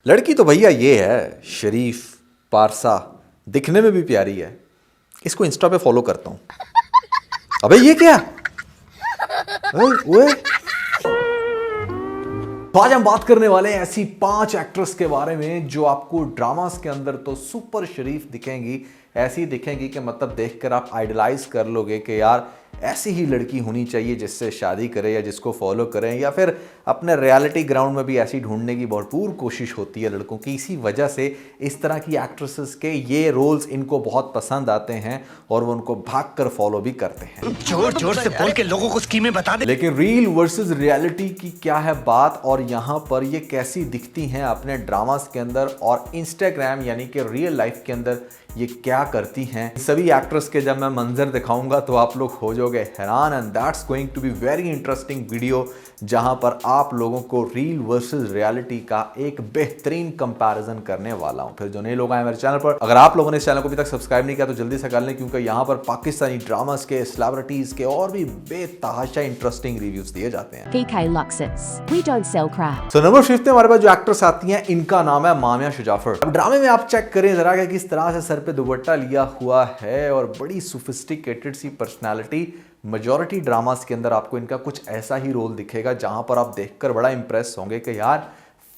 लड़की तो भैया ये है, शरीफ, पारसा, दिखने में भी प्यारी है। इसको इंस्टा पे फॉलो करता हूँ। अबे ये क्या? ओए तो आज हम बात करने वाले हैं ऐसी 5 एक्ट्रेस के बारे में जो आपको ड्रामास के अंदर तो सुपर शरीफ दिखेंगी, ऐसी दिखेंगी कि मतलब देखकर आप आइडलाइज कर लोगे कि यार ऐसी ही लड़की होनी चाहिए जिससे शादी करें या जिसको फॉलो करें, या फिर अपने रियलिटी ग्राउंड में भी ऐसी ढूंढने की भरपूर कोशिश होती है लड़कों की। इसी वजह से इस तरह की एक्ट्रेसेस के ये रोल्स इनको बहुत पसंद आते हैं और वो उनको भाग कर फॉलो भी करते हैं। जोर जोर से बोल के लोगों को स्कीमें बता दे। लेकिन रील वर्सेस रियलिटी की क्या है बात, और यहाँ पर ये कैसी दिखती हैं अपने ड्रामास के अंदर और इंस्टाग्राम यानी कि रियल लाइफ के अंदर ये क्या करती हैं। सभी एक्ट्रेस के जब मैं मंजर दिखाऊंगा तो आप लोग हो जाओगे हैरान, and that's going to be very interesting video जहां पर आप लोगों को रील वर्सेस रियलिटी का एक बेहतरीन कंपैरिजन करने वाला हूं। फिर जो नए लोग आए मेरे चैनल पर, अगर आप लोगों ने इस चैनल को अभी तक सब्सक्राइब नहीं किया तो जल्दी से कर लें, क्योंकि यहां पर पाकिस्तानी ड्रामास के, सेलिब्रिटीज के और भी बेतहाशा इंटरेस्टिंग रिव्यूज दिए जाते हैं। PK Luxus. We don't sell crap. तो नंबर 5 पे हमारे पास जो एक्ट्रेस आती हैं इनका नाम है मामिया शुजाफर। अब ड्रामे में आप चेक करें जरा कि किस तरह से सर पे दुपट्टा लिया हुआ है और बड़ी सोफिस्टिकेटेड सी पर्सनालिटी। मेजॉरिटी ड्रामास के अंदर आपको इनका कुछ ऐसा ही रोल दिखेगा जहां पर आप देखकर बड़ा इंप्रेस होंगे कि यार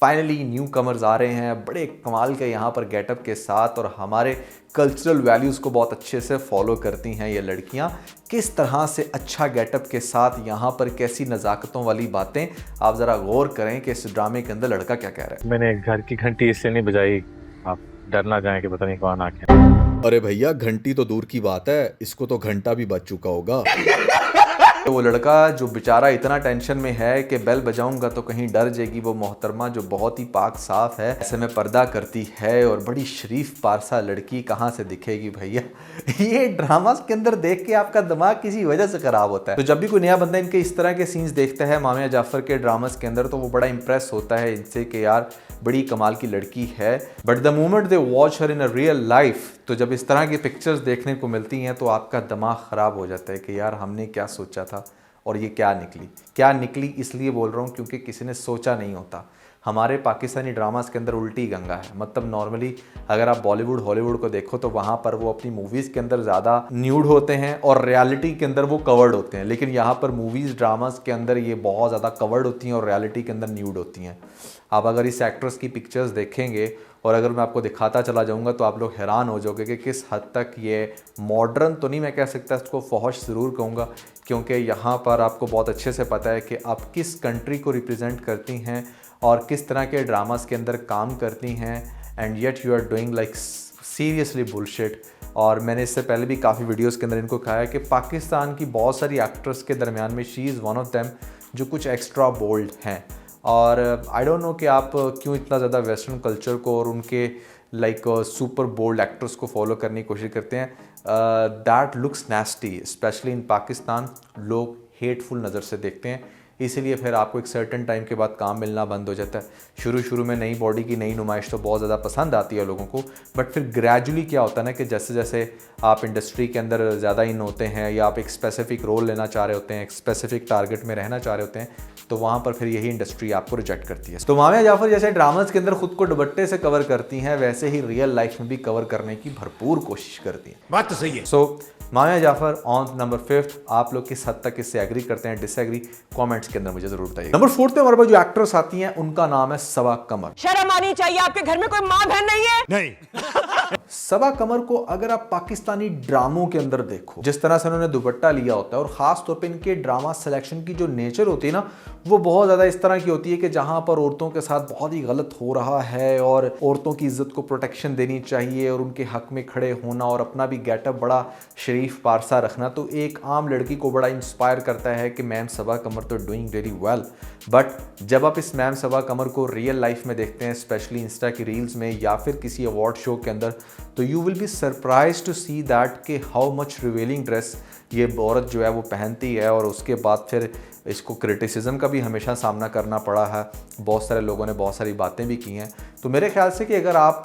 फाइनली न्यू कमर्स आ रहे हैं बड़े कमाल के यहाँ पर गेटअप के साथ, और हमारे कल्चरल वैल्यूज़ को बहुत अच्छे से फॉलो करती हैं ये लड़कियाँ। किस तरह से अच्छा गेटअप के साथ यहाँ पर कैसी नज़ाकतों वाली बातें, आप ज़रा गौर करें कि इस ड्रामे के अंदर लड़का क्या कह रहा है। मैंने घर की घंटी इससे नहीं बजाई, आप डर ना जाएं कि पता नहीं कौन आके। अरे भैया घंटी तो दूर की बात है, इसको तो घंटा भी बज चुका होगा। तो वो लड़का जो बेचारा इतना टेंशन में है कि बेल बजाऊंगा तो कहीं डर जाएगी वो मोहतरमा, जो बहुत ही पाक साफ है, ऐसे में पर्दा करती है और बड़ी शरीफ पारसा लड़की कहाँ से दिखेगी भैया। ये ड्रामास के अंदर देख के आपका दिमाग किसी वजह से खराब होता है। तो जब भी कोई नया बंदा इनके इस तरह के सीन्स देखता है मामिया जाफर के ड्रामास के अंदर, तो वो बड़ा इंप्रेस होता है इनसे कि यार बड़ी कमाल की लड़की है। But the moment they watch her in a real life, तो जब इस तरह की पिक्चर्स देखने को मिलती हैं तो आपका दिमाग ख़राब हो जाता है कि यार हमने क्या सोचा था और ये क्या निकली। इसलिए बोल रहा हूँ क्योंकि किसी ने सोचा नहीं होता। हमारे पाकिस्तानी ड्रामास के अंदर उल्टी गंगा है। मतलब नॉर्मली अगर आप बॉलीवुड हॉलीवुड को देखो तो वहाँ पर वो अपनी मूवीज़ के अंदर ज़्यादा न्यूड होते हैं और रियलिटी के अंदर वो कवर्ड होते हैं, लेकिन यहाँ पर मूवीज़ ड्रामास के अंदर ये बहुत ज़्यादा कवर्ड होती हैं और रियलिटी के अंदर न्यूड होती हैं। आप अगर इस एक्ट्रेस की पिक्चर्स देखेंगे और अगर मैं आपको दिखाता चला जाऊंगा तो आप लोग हैरान हो जाओगे कि किस हद तक ये मॉडर्न तो नहीं मैं कह सकता, इसको फौहश ज़रूर कहूँगा, क्योंकि यहाँ पर आपको बहुत अच्छे से पता है कि आप किस कंट्री को रिप्रेजेंट करती हैं और किस तरह के ड्रामास के अंदर काम करती हैं, and yet you are doing like seriously bullshit. और मैंने इससे पहले भी काफ़ी वीडियोस के अंदर इनको कहा है कि पाकिस्तान की बहुत सारी एक्ट्रेस के दरमियान में she is one of them जो कुछ एक्स्ट्रा बोल्ड हैं। और आई डोंट नो कि आप क्यों इतना ज़्यादा वेस्टर्न कल्चर को और उनके लाइक सुपर बोल्ड एक्टर्स को फॉलो करने की कोशिश करते हैं। That looks nasty, specially in Pakistan लोग हेटफुल नज़र से देखते हैं, इसीलिए फिर आपको एक सर्टेन टाइम के बाद काम मिलना बंद हो जाता है। शुरू में नई बॉडी की नई नुमाइश तो बहुत ज़्यादा पसंद आती है लोगों को, बट फिर ग्रेजुअली क्या होता है ना कि जैसे जैसे आप इंडस्ट्री के अंदर ज़्यादा इन होते हैं या आप एक स्पेसिफिक रोल लेना चाह रहे होते हैं, एक स्पेसिफिक टारगेट में रहना चाह रहे होते हैं, तो वहाँ पर फिर यही इंडस्ट्री आपको रिजेक्ट करती है। तो मामिया जाफर जैसे ड्रामास के अंदर खुद को दुपट्टे से कवर करती हैं, वैसे ही रियल लाइफ में भी कवर करने की भरपूर कोशिश करती हैं। बात तो सही है। सो मामिया जाफर ऑन नंबर 5। आप लोग किस हद तक इससे एग्री करते हैं, डिसएग्री, कमेंट्स के अंदर मुझे जरूर बताइए। नंबर 4 पे हमारे पास जो एक्ट्रेस आती हैं उनका नाम है सबा कमर। शर्म आनी चाहिए, आपके घर में कोई माँ बहन नहीं है? नहीं। सबा कमर को अगर आप पाकिस्तानी ड्रामों के अंदर देखो, जिस तरह से उन्होंने दुपट्टा लिया होता है और खास तौर पे इनके ड्रामा सिलेक्शन की जो नेचर होती है ना, वो बहुत ज़्यादा इस तरह की होती है कि जहाँ पर औरतों के साथ बहुत ही गलत हो रहा है और औरतों की इज्जत को प्रोटेक्शन देनी चाहिए और उनके हक में खड़े होना और अपना भी गेटअप बड़ा शरीफ पारसा रखना, तो एक आम लड़की को बड़ा इंस्पायर करता है कि मैम सबा कमर तो डूइंग वेरी वेल। बट जब आप इस मैम सबा कमर को रियल लाइफ में देखते हैं, स्पेशली इंस्टा की रील्स में या फिर किसी अवार्ड शो के अंदर, तो you will be surprise to see that कि हाउ मच रिवीलिंग ड्रेस ये औरत जो है वो पहनती है। और उसके बाद फिर इसको क्रिटिसिज्म का भी हमेशा सामना करना पड़ा है, बहुत सारे लोगों ने बहुत सारी बातें भी की हैं। तो मेरे ख्याल से कि अगर आप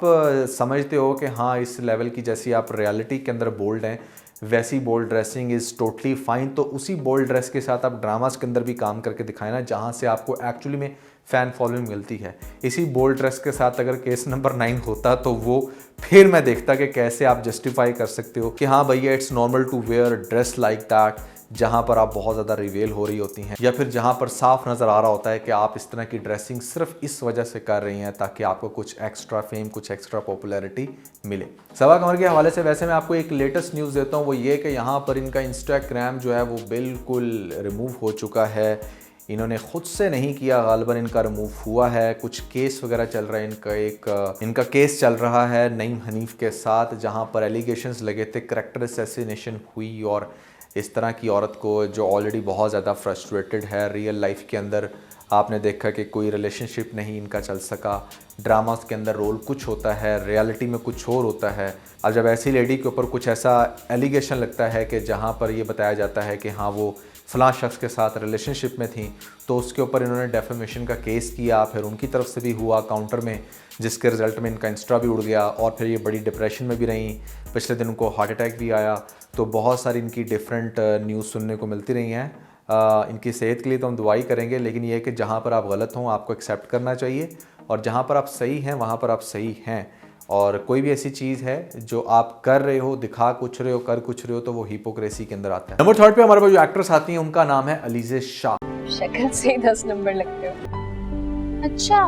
समझते हो कि हाँ इस लेवल की जैसी आप रियलिटी के अंदर बोल्ड हैं, वैसी bold dressing is totally fine. तो उसी बोल्ड ड्रेस के साथ आप ड्रामास के अंदर भी काम करके दिखाएं ना, जहाँ से आपको एक्चुअली में फ़ैन फॉलोइंग मिलती है। इसी बोल्ड ड्रेस के साथ अगर केस नंबर 9 होता तो वो फिर मैं देखता कि कैसे आप जस्टिफाई कर सकते हो कि हाँ भैया it's normal to wear dress like that, जहाँ पर आप बहुत ज़्यादा रिवेल हो रही होती हैं, या फिर जहाँ पर साफ नज़र आ रहा होता है कि आप इस तरह की ड्रेसिंग सिर्फ इस वजह से कर रही हैं ताकि आपको कुछ एक्स्ट्रा फेम, कुछ एक्स्ट्रा पॉपुलैरिटी मिले। सबा कमर के हवाले से वैसे मैं आपको एक लेटेस्ट न्यूज़ देता हूँ, वो ये कि यहाँ पर इनका इंस्टाग्राम जो है वो बिल्कुल रिमूव हो चुका है। इन्होंने खुद से नहीं किया, गालिबन इनका रिमूव हुआ है। कुछ केस वगैरह चल रहा है, इनका केस चल रहा है नईम हनीफ के साथ, जहाँ पर एलिगेशंस लगे थे करैक्टर असैसिनेशन हुई और इस तरह की औरत को जो ऑलरेडी बहुत ज़्यादा फ्रस्ट्रेटेड है रियल लाइफ के अंदर, आपने देखा कि कोई रिलेशनशिप नहीं इनका चल सका। ड्रामास के अंदर रोल कुछ होता है, रियलिटी में कुछ और होता है। अब जब ऐसी लेडी के ऊपर कुछ ऐसा एलिगेशन लगता है कि जहाँ पर ये बताया जाता है कि हाँ वो फ़लाँ शख्स के साथ रिलेशनशिप में थी, तो उसके ऊपर इन्होंने डेफेमेशन का केस किया। फिर उनकी तरफ से भी हुआ काउंटर में, जिसके रिज़ल्ट में इनका इंस्टा भी उड़ गया और फिर ये बड़ी डिप्रेशन में भी रहीं। पिछले दिन उनको हार्ट अटैक भी आया। तो बहुत सारी इनकी डिफरेंट न्यूज़ सुनने को मिलती रही हैं। इनकी सेहत के लिए तो हम दुआई करेंगे, लेकिन ये है कि जहाँ पर आप गलत हों आपको एक्सेप्ट करना चाहिए, और जहाँ पर आप सही हैं वहाँ पर आप सही हैं। और कोई भी ऐसी चीज़ है जो आप कर रहे हो, दिखा कुछ रहे हो, कर कुछ रहे हो, तो वो हिपोक्रेसी के अंदर आता है। नंबर 3 पे हमारे पास जो एक्ट्रेस आती हैं उनका नाम है अलीज़े शाह। शक्ल से ही 10 नंबर लगते हो। अच्छा,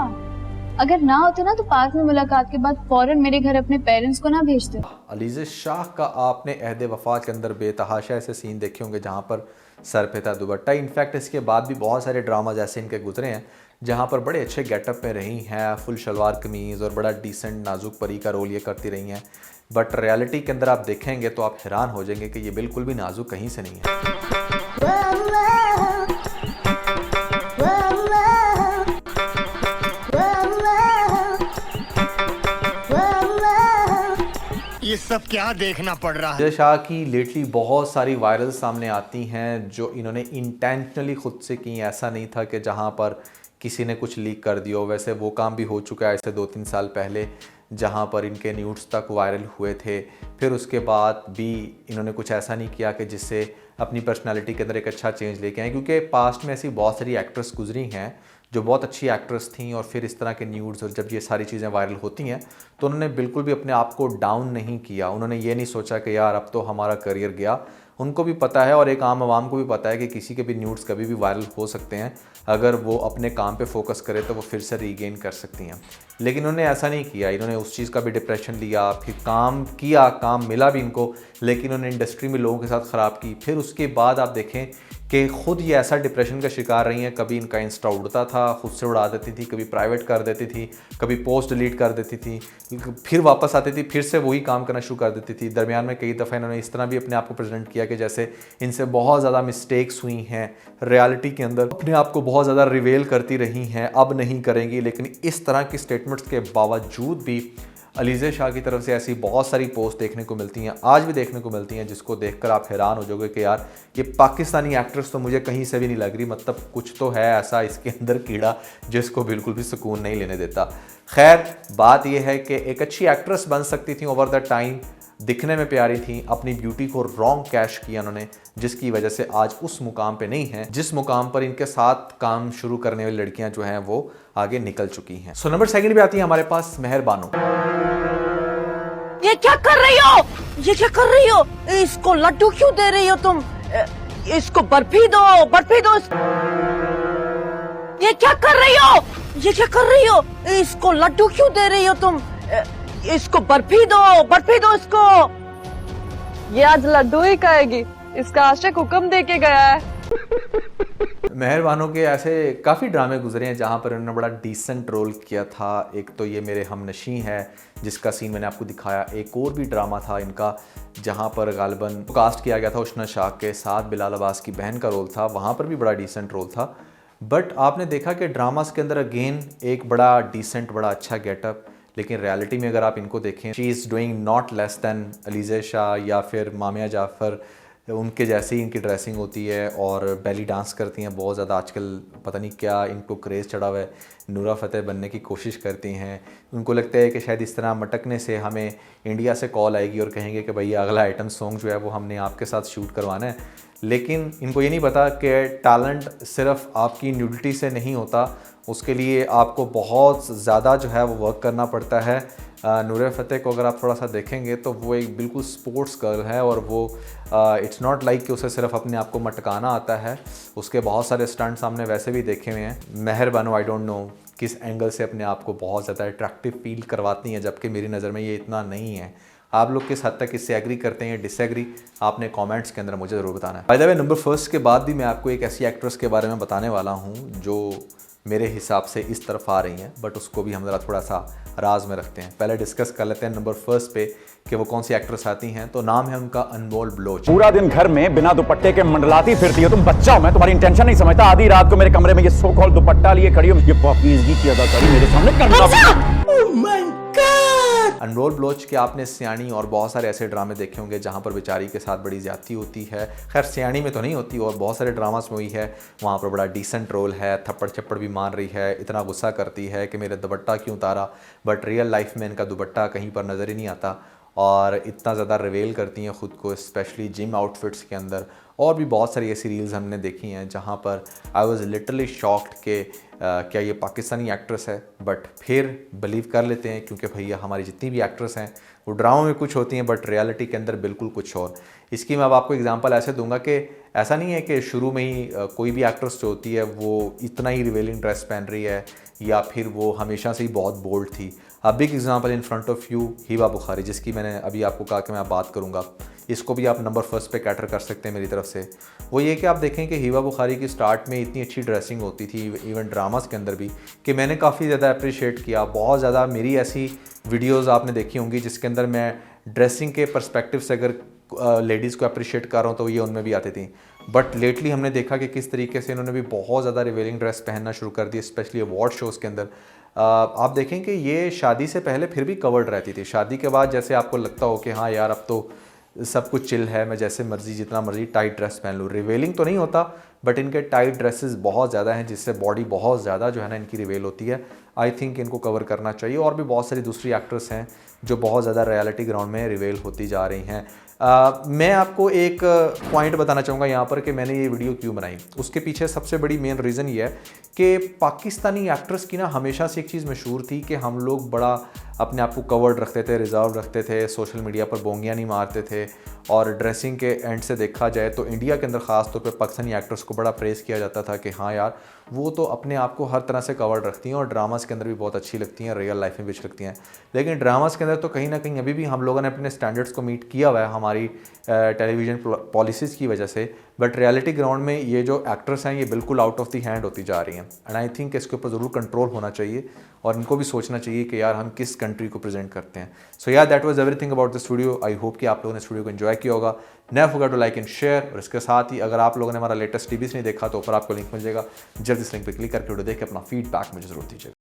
अगर ना होते ना तो पार्क में मुलाकात के बाद फौरन मेरे घर अपने पेरेंट्स को ना भेजते। अलीज़े शाह का आपने अहद वफा के अंदर बेतहाशा ऐसे सीन देखे होंगे जहाँ पर सर पे था दुपट्टा। इनफैक्ट इसके बाद भी बहुत सारे ड्रामाज ऐसे इनके गुजरे हैं जहाँ पर बड़े अच्छे गेटअप में रही हैं, फुल शलवार कमीज़ और बड़ा डिसेंट नाजुक परी का रोल ये करती रही हैं। बट रियलिटी के अंदर आप देखेंगे तो आप हैरान हो जाएंगे कि ये बिल्कुल भी नाजुक कहीं से नहीं है। ये सब क्या देखना पड़ रहा है। अलीज़े शाह की लेटली बहुत सारी वायरल सामने आती हैं जो इन्होंने इंटेंशनली खुद से की। ऐसा नहीं था कि जहाँ पर किसी ने कुछ लीक कर दिया। वैसे वो काम भी हो चुका है ऐसे 2-3 साल पहले, जहाँ पर इनके न्यूड्स तक वायरल हुए थे। फिर उसके बाद भी इन्होंने कुछ ऐसा नहीं किया कि जिससे अपनी पर्सनालिटी के अंदर एक अच्छा चेंज लेके आए, क्योंकि पास्ट में ऐसी बहुत सारी एक्ट्रेस गुजरी हैं जो बहुत अच्छी एक्ट्रेस थी, और फिर इस तरह के न्यूड्स और जब ये सारी चीज़ें वायरल होती हैं तो उन्होंने बिल्कुल भी अपने आप को डाउन नहीं किया। उन्होंने ये नहीं सोचा कि यार अब तो हमारा करियर गया। उनको भी पता है और एक आम आवाम को भी पता है कि किसी के भी न्यूड्स कभी भी वायरल हो सकते हैं। अगर वो अपने काम पे फोकस करे तो वो फिर से रीगेन कर सकती हैं, लेकिन उन्होंने ऐसा नहीं किया। इन्होंने उस चीज़ का भी डिप्रेशन लिया, फिर काम किया, काम मिला भी इनको, लेकिन उन्होंने इंडस्ट्री में लोगों के साथ ख़राब की। फिर उसके बाद आप देखें कि ख़ुद ये ऐसा डिप्रेशन का शिकार रही हैं। कभी इनका इंस्टा उड़ता था, खुद से उड़ा देती थी, कभी प्राइवेट कर देती थी, कभी पोस्ट डिलीट कर देती थी, फिर वापस आती थी, फिर से वही काम करना शुरू कर देती थी। दरमियान में कई दफ़ा इन्होंने इस तरह भी अपने आप को प्रेजेंट किया कि जैसे इनसे बहुत ज़्यादा मिस्टेक्स हुई हैं रियलिटी के अंदर, अपने आप को बहुत ज़्यादा रिवेल करती रही हैं, अब नहीं करेंगी। लेकिन इस तरह की स्टेटमेंट्स के बावजूद भी अलीज़े शाह की तरफ से ऐसी बहुत सारी पोस्ट देखने को मिलती हैं, आज भी देखने को मिलती हैं, जिसको देखकर आप हैरान हो जाओगे कि यार ये पाकिस्तानी एक्ट्रेस तो मुझे कहीं से भी नहीं लग रही। मतलब कुछ तो है ऐसा इसके अंदर कीड़ा जिसको बिल्कुल भी सुकून नहीं लेने देता। खैर, बात यह है कि एक अच्छी एक्ट्रेस बन सकती थी ओवर द टाइम, दिखने में प्यारी थी, अपनी ब्यूटी को रॉन्ग कैश किया उन्होंने, जिसकी वजह से आज उस मुकाम पे नहीं है जिस मुकाम पर इनके साथ काम शुरू करने वाली लड़कियां जो हैं वो आगे निकल चुकी हैं। सो नंबर 2 पे आती है हमारे पास मेहर बानो। ये क्या कर रही हो? ये क्या कर रही हो? इसको लड्डू क्यों दे रही हो तुम? इसको बर्फी दो, बर्फी दो। ये क्या कर रही हो? ये क्या कर रही हो? इसको लड्डू क्यों दे रही हो तुम? इसको बर्फी दो, बर्फी दो इसको। ये आज लड्डू ही खाएगी, इसका आशिक हुक्म दे के गया है। मेहर बानो के ऐसे काफ़ी ड्रामे गुजरे हैं जहाँ पर उन्होंने बड़ा डिसेंट रोल किया था। एक तो ये मेरे हमनशी है जिसका सीन मैंने आपको दिखाया। एक और भी ड्रामा था इनका जहाँ पर गालिबन कास्ट किया गया था उष्ना शाह के साथ, बिलाल अब्बास की बहन का रोल था, वहाँ पर भी बड़ा डिसेंट रोल था। बट आपने देखा कि ड्रामास के अंदर अगेन एक बड़ा डिसेंट, बड़ा अच्छा गेटअप, लेकिन रियलिटी में अगर आप इनको देखें, she is doing not less than Alizeh Shah या फिर मामिया जाफ़र उनके जैसे ही इनकी ड्रेसिंग होती है और बेली डांस करती हैं बहुत ज़्यादा। आजकल पता नहीं क्या इनको क्रेज़ चढ़ा हुआ है, नूरा फतेह बनने की कोशिश करती हैं। उनको लगता है कि शायद इस तरह मटकने से हमें इंडिया से कॉल आएगी और कहेंगे कि भैया अगला आइटम सॉन्ग जो है वो हमने आपके साथ शूट करवाना है। लेकिन इनको ये नहीं पता कि टैलेंट सिर्फ आपकी न्यूडिटी से नहीं होता, उसके लिए आपको बहुत ज़्यादा जो है वो वर्क करना पड़ता है। नूरा फतेह को अगर आप थोड़ा सा देखेंगे तो वो एक बिल्कुल स्पोर्ट्स गर्ल है और वो इट्स नॉट लाइक कि उसे सिर्फ अपने आप को मटकाना आता है, उसके बहुत सारे स्टंट्स हमने वैसे भी देखे हुए हैं। मेहर बानो आई डोंट नो किस एंगल से अपने आप को बहुत ज़्यादा अट्रैक्टिव फील करवाती हैं, जबकि मेरी नज़र में ये इतना नहीं है। आप लोग किस हद तक इससे एग्री करते हैं या डिसएग्री, आपने कमेंट्स के अंदर मुझे ज़रूर बताना है। By the way, number first के बाद भी मैं आपको एक ऐसी एक्ट्रेस के बारे में बताने वाला हूँ जो मेरे हिसाब से इस तरफ आ रही हैं, बट उसको भी हम ज़रा थोड़ा सा राज में रखते हैं। पहले डिस्कस कर लेते हैं नंबर फर्स्ट पे कि वो कौन सी एक्ट्रेस आती हैं। तो नाम है उनका अनमोल बलोच। पूरा दिन घर में बिना दुपट्टे के मंडलाती फिरती हो तुम। बच्चा हो मैं, तुम्हारी इंटेंशन नहीं समझता। आधी रात को मेरे कमरे में ये सो कॉल्ड दुपट्टा लिए खड़ी हो, ये पाकीज़गी की अदाकारी मेरे सामने करना। अनमोल बलोच के आपने सियानी और बहुत सारे ऐसे ड्रामे देखे होंगे जहाँ पर बेचारी के साथ बड़ी ज्यादती होती है। खैर सियानी में तो नहीं होती और बहुत सारे ड्रामास में हुई है, वहाँ पर बड़ा डिसेंट रोल है, थप्पड़ चप्पड़ भी मार रही है, इतना गुस्सा करती है कि मेरा दुपट्टा क्यों उतारा, बट रियल लाइफ में इनका दुपट्टा कहीं पर नज़र ही नहीं आता और इतना ज़्यादा रिवेल करती हैं ख़ुद को, स्पेशली जिम आउटफिट्स के अंदर। और भी बहुत सारी ऐसी रील्स हमने देखी हैं जहाँ पर आई वॉज लिटरली शॉक्ड कि क्या ये पाकिस्तानी एक्ट्रेस है, बट फिर बिलीव कर लेते हैं क्योंकि भैया हमारी जितनी भी एक्ट्रेस हैं वो ड्रामा में कुछ होती हैं बट रियलिटी के अंदर बिल्कुल कुछ और। इसकी मैं अब आपको एग्जांपल ऐसे दूंगा कि ऐसा नहीं है कि शुरू में ही कोई भी एक्ट्रेस जो होती है वो इतना ही रिवेलिंग ड्रेस पहन रही है या फिर वो हमेशा से ही बहुत बोल्ड थी। अब big example in front of you, Hiba Bukhari, जिसकी मैंने अभी आपको कहा कि मैं बात करूँगा। इसको भी आप नंबर फर्स्ट पे कैटर कर सकते हैं मेरी तरफ से। वो ये कि आप देखें कि हिबा बुखारी की स्टार्ट में इतनी अच्छी ड्रेसिंग होती थी इवन ड्रामास के अंदर भी कि मैंने काफ़ी ज़्यादा अप्रिशिएट किया। बहुत ज़्यादा मेरी ऐसी वीडियोस आपने देखी होंगी जिसके अंदर मैं ड्रेसिंग के पर्सपेक्टिव से अगर लेडीज़ को अप्रिशिएट कर रहा हूँ तो ये उनमें भी आती थी। बट लेटली हमने देखा कि किस तरीके से इन्होंने भी बहुत ज़्यादा रिवेलिंग ड्रेस पहनना शुरू कर दी, स्पेशली अवार्ड शोज़ के अंदर। आप देखें कि ये शादी से पहले फिर भी कवर्ड रहती थी, शादी के बाद जैसे आपको लगता हो कि हाँ यार अब तो सब कुछ चिल है, मैं जैसे मर्जी जितना मर्जी टाइट ड्रेस पहन लूँ। रिवेलिंग तो नहीं होता बट इनके टाइट ड्रेसेस बहुत ज़्यादा हैं जिससे बॉडी बहुत ज़्यादा जो है ना इनकी रिवेल होती है। आई थिंक इनको कवर करना चाहिए। और भी बहुत सारी दूसरी एक्ट्रेस हैं जो बहुत ज़्यादा रियलिटी ग्राउंड में रिवेल होती जा रही हैं। मैं आपको एक पॉइंट बताना चाहूँगा यहाँ पर कि मैंने ये वीडियो क्यों बनाई। उसके पीछे सबसे बड़ी मेन रीज़न ये है कि पाकिस्तानी एक्ट्रेस की ना हमेशा से एक चीज़ मशहूर थी कि हम लोग बड़ा अपने आप को कवर्ड रखते थे, रिजर्व रखते थे, सोशल मीडिया पर बोंगियाँ नहीं मारते थे। और ड्रेसिंग के एंड से देखा जाए तो इंडिया के अंदर ख़ास तौर पे पाकिस्तानी एक्ट्रेस को बड़ा प्रेज़ किया जाता था कि हाँ यार वो तो अपने आप को हर तरह से कवर्ड रखती हैं और ड्रामास के अंदर भी बहुत अच्छी लगती हैं, रियल लाइफ में भी अच्छी लगती हैं। लेकिन ड्रामास के अंदर तो कहीं ना कहीं अभी भी हम लोगों ने अपने स्टैंडर्ड्स को मीट किया हुआ है हमारी टेलीविज़न पॉलिसीज़ की वजह से। बट रियलिटी ग्राउंड में ये जो एक्ट्रेस हैं ये बिल्कुल आउट ऑफ द हैंड होती जा रही हैं एंड आई थिंक इसके ऊपर ज़रूर कंट्रोल होना चाहिए और इनको भी सोचना चाहिए कि यार हम किस कंट्री को प्रेजेंट करते हैं। सो यार that was everything about this video. I hope कि आप लोगों ने इस वीडियो को एंजॉय किया होगा। Never forget to like and share. और इसके साथ ही अगर आप लोगों ने हमारा लेटेस्ट टीवीज़ नहीं देखा तो ऊपर आपको लिंक मिल जाएगा, जल्द इस लिंक पर क्लिक करके वीडियो देख के अपना फीडबैक मुझे ज़रूर दीजिएगा।